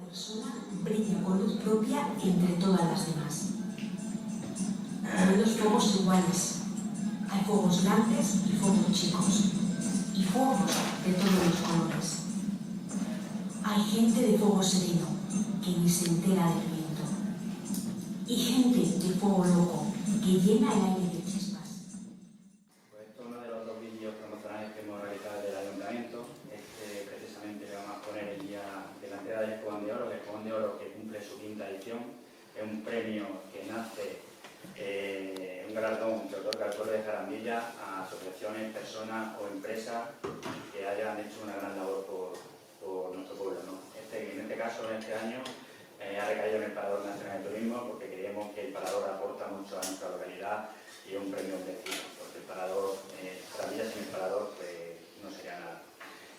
persona brilla con luz propia entre todas las demás. Hay dos fuegos iguales. Hay fuegos grandes y fuegos chicos. Y fuegos de todos los colores. Hay gente de fuego sereno que ni se entera del viento. Y gente de fuego loco que llena el aire de chispas. Pues esto es uno de los dos vídeos promocionales que hemos realizado del Ayuntamiento. Precisamente le vamos a poner el día de la entrega del Escobón de Oro, el Escobón de Oro que cumple su quinta edición. Es un premio que nace, un galardón que otorga el pueblo de Jarandilla a asociaciones, personas o empresas que hayan hecho una gran labor por nuestro pueblo, ¿no? En este caso, en este año, ha recaído en el Parador Nacional de Turismo porque creemos que el Parador aporta mucho a nuestra localidad y es un premio merecido, porque el Parador, Jarandilla sin el Parador, pues no sería nada.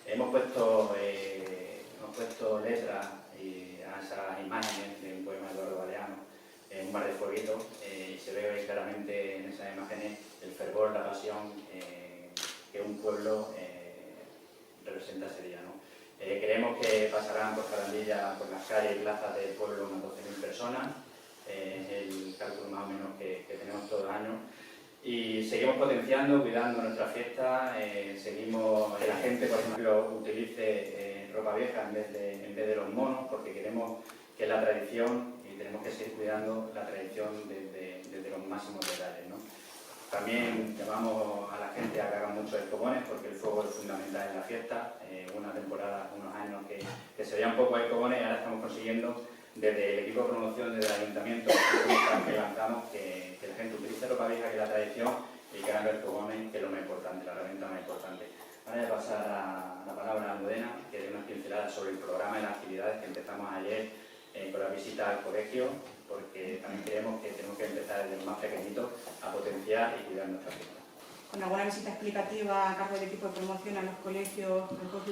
Hemos puesto letras a esas imágenes de un poema de Eduardo Galeano, en un bar de fueguito, y se ve claramente en esas imágenes el fervor, la pasión que un pueblo representa ese día, ¿no? Creemos que pasarán por Jarandilla, por las calles y plazas del pueblo, unas 12.000 personas, es el cálculo más o menos que tenemos todos los años. Y seguimos potenciando, cuidando nuestra fiesta, seguimos que la gente, por ejemplo, utilice ropa vieja en vez de los monos, porque queremos que la tradición, y tenemos que seguir cuidando la tradición desde los máximos detalles, ¿no? También llamamos a la gente a que hagan muchos escobones, porque el fuego es fundamental en la fiesta. Una temporada, unos años que se veían pocos escobones, y ahora estamos consiguiendo, desde el equipo de promoción, desde el ayuntamiento, que lanzamos, que la gente utilice ropa vieja, que es la tradición, y que hagan los escobones, que es lo más importante, la herramienta más importante. Ahora voy a pasar la palabra a Almudena, que dé unas pinceladas sobre el programa y las actividades que empezamos ayer con la visita al colegio, porque también creemos que tenemos que empezar desde los más pequeñitos a potenciar y cuidar nuestra fiesta. Con alguna visita explicativa a cargo del equipo de promoción a los colegios,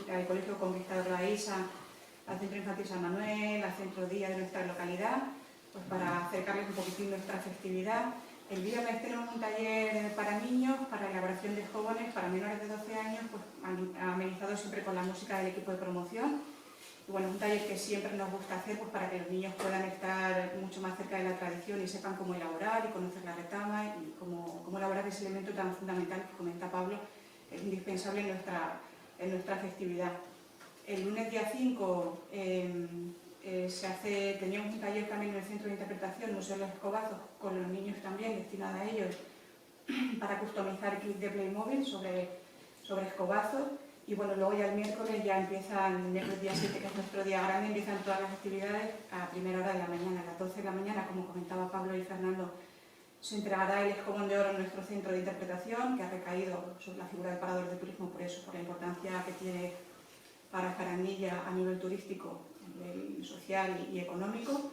al Colegio Conquistador La Isa, al Centro Infantil San Manuel, al Centro Día de nuestra localidad, pues para acercarles un poquitín nuestra festividad. El viernes tenemos un taller para niños, para elaboración de escobones para menores de 12 años, pues amenizado siempre con la música del equipo de promoción. Y bueno, un taller que siempre nos gusta hacer pues para que los niños puedan estar mucho más cerca de la tradición y sepan cómo elaborar y conocer la retama y cómo elaborar ese elemento tan fundamental que comenta Pablo, es indispensable en nuestra festividad. El lunes día 5 teníamos un taller también en el Centro de Interpretación, Museo de los Escobazos, con los niños también, destinado a ellos, para customizar kits de Playmobil sobre escobazos. Y bueno, luego ya el miércoles empiezan, el miércoles día 7, que es nuestro día grande, empiezan todas las actividades a primera hora de la mañana. A las 12 de la mañana, como comentaba Pablo y Fernando, se entregará el Escobón de Oro en nuestro centro de interpretación, que ha recaído sobre la figura del Parador de Turismo, por eso, por la importancia que tiene para Jarandilla a nivel turístico, a nivel social y económico.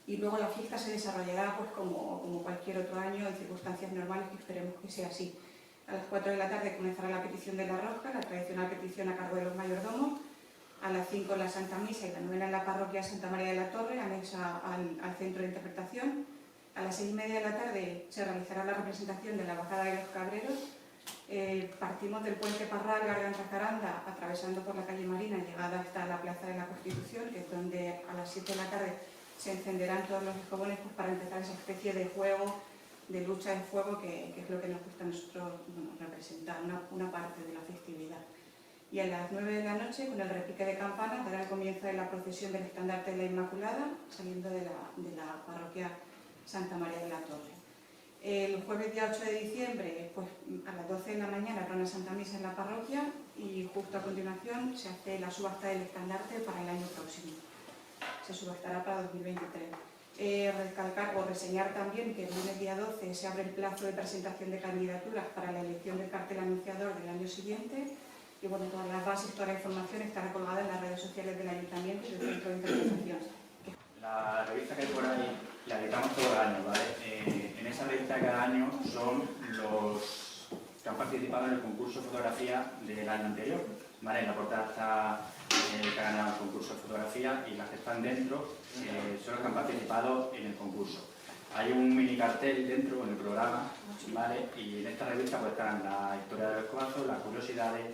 Y luego la fiesta se desarrollará pues, como cualquier otro año, en circunstancias normales, que esperemos que sea así. A las 4 de la tarde comenzará la petición de la rosca, la tradicional petición a cargo de los mayordomos. A las 5 la Santa Misa y la novena en la parroquia Santa María de la Torre, anexa al centro de interpretación. A las 6:30 de la tarde se realizará la representación de la Bajada de los Cabreros. Partimos del puente Parral Garganta-Jaranda, atravesando por la calle Marina, llegada hasta la Plaza de la Constitución, que es donde a las 7 de la tarde se encenderán todos los escobones pues, para empezar esa especie de juego, de lucha en fuego, que es lo que nos gusta a nosotros representar, una parte de la festividad. Y a las 9 de la noche, con el repique de campanas, dará el comienzo de la procesión del estandarte de la Inmaculada, saliendo de la parroquia Santa María de la Torre. El jueves día 8 de diciembre, pues a las 12 de la mañana, habrá una Santa Misa en la parroquia y justo a continuación se hace la subasta del estandarte para el año próximo. Se subastará para 2023. Recalcar o reseñar también que el lunes día 12 se abre el plazo de presentación de candidaturas para la elección del cartel anunciador del año siguiente y bueno, todas las bases, toda la información estará colgada en las redes sociales del Ayuntamiento y del Centro de Interpretación. La revista que hay por ahí la editamos todos los años, ¿vale? En esa revista cada año son los que han participado en el concurso de fotografía del año anterior, ¿vale? En la portada está que ha ganado el concurso de fotografía y las que están dentro son los que han participado en el concurso. Hay un mini cartel dentro en el programa, ¿vale? Y en esta revista pues están la historia de los escobazos, las curiosidades,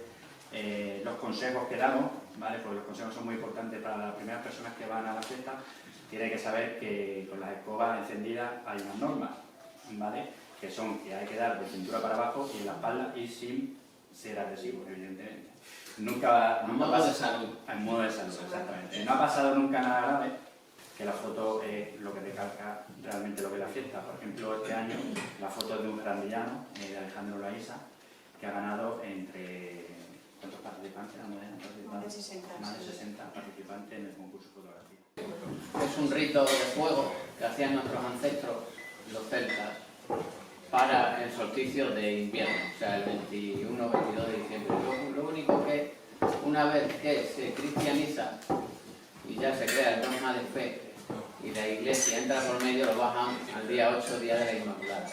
los consejos que damos, ¿vale? Porque los consejos son muy importantes para las primeras personas que van a la fiesta. Tienen que saber que con las escobas encendidas hay unas normas, ¿vale? Que son que hay que dar de cintura para abajo y en la espalda y sin ser agresivo, evidentemente. Nunca En modo de salud. En modo de salud, exactamente. No ha pasado nunca nada grave, que la foto es lo que recalca realmente lo que es la fiesta. Por ejemplo, este año la foto es de un grandillano, de Alejandro Loaiza, que ha ganado entre... ¿Cuántos participantes? Más de 60. Más de 60 participantes en el concurso de fotografía. Es un rito de fuego que hacían nuestros ancestros, los celtas, para el solsticio de invierno, o sea, el 21 o 22 de diciembre. Lo único que, una vez que se cristianiza y ya se crea el dogma de fe y la iglesia entra por medio, lo bajan al día 8, día de la Inmaculada.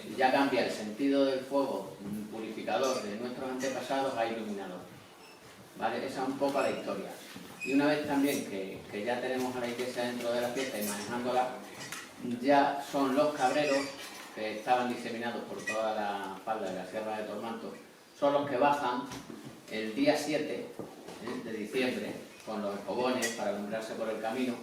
Y ya cambia el sentido del fuego purificador de nuestros antepasados a iluminador. ¿Vale? Esa es un poco la historia. Y una vez también que ya tenemos a la iglesia dentro de la fiesta y manejándola, ya son los cabreros que estaban diseminados por toda la falda de la Sierra de Tormanto, son los que bajan el día 7 de diciembre con los escobones para alumbrarse por el camino,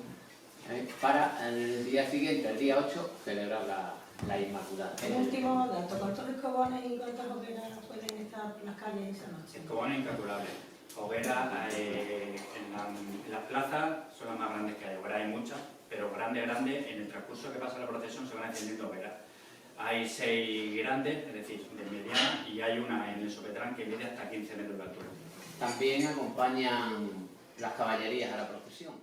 para el día siguiente, el día 8, celebrar la Inmaculada. El último dato, ¿cuántos escobones y cuántas hogueras pueden estar por las calles esa noche? Escobones incalculables. Hogueras en las plazas son las más grandes que hay. Hogueras hay muchas, pero grandes, en el transcurso que pasa la procesión se van encendiendo hogueras. Hay 6 grandes, es decir, de mediana, y hay una en el Sopetrán que mide hasta 15 metros de altura. También acompañan las caballerías a la procesión.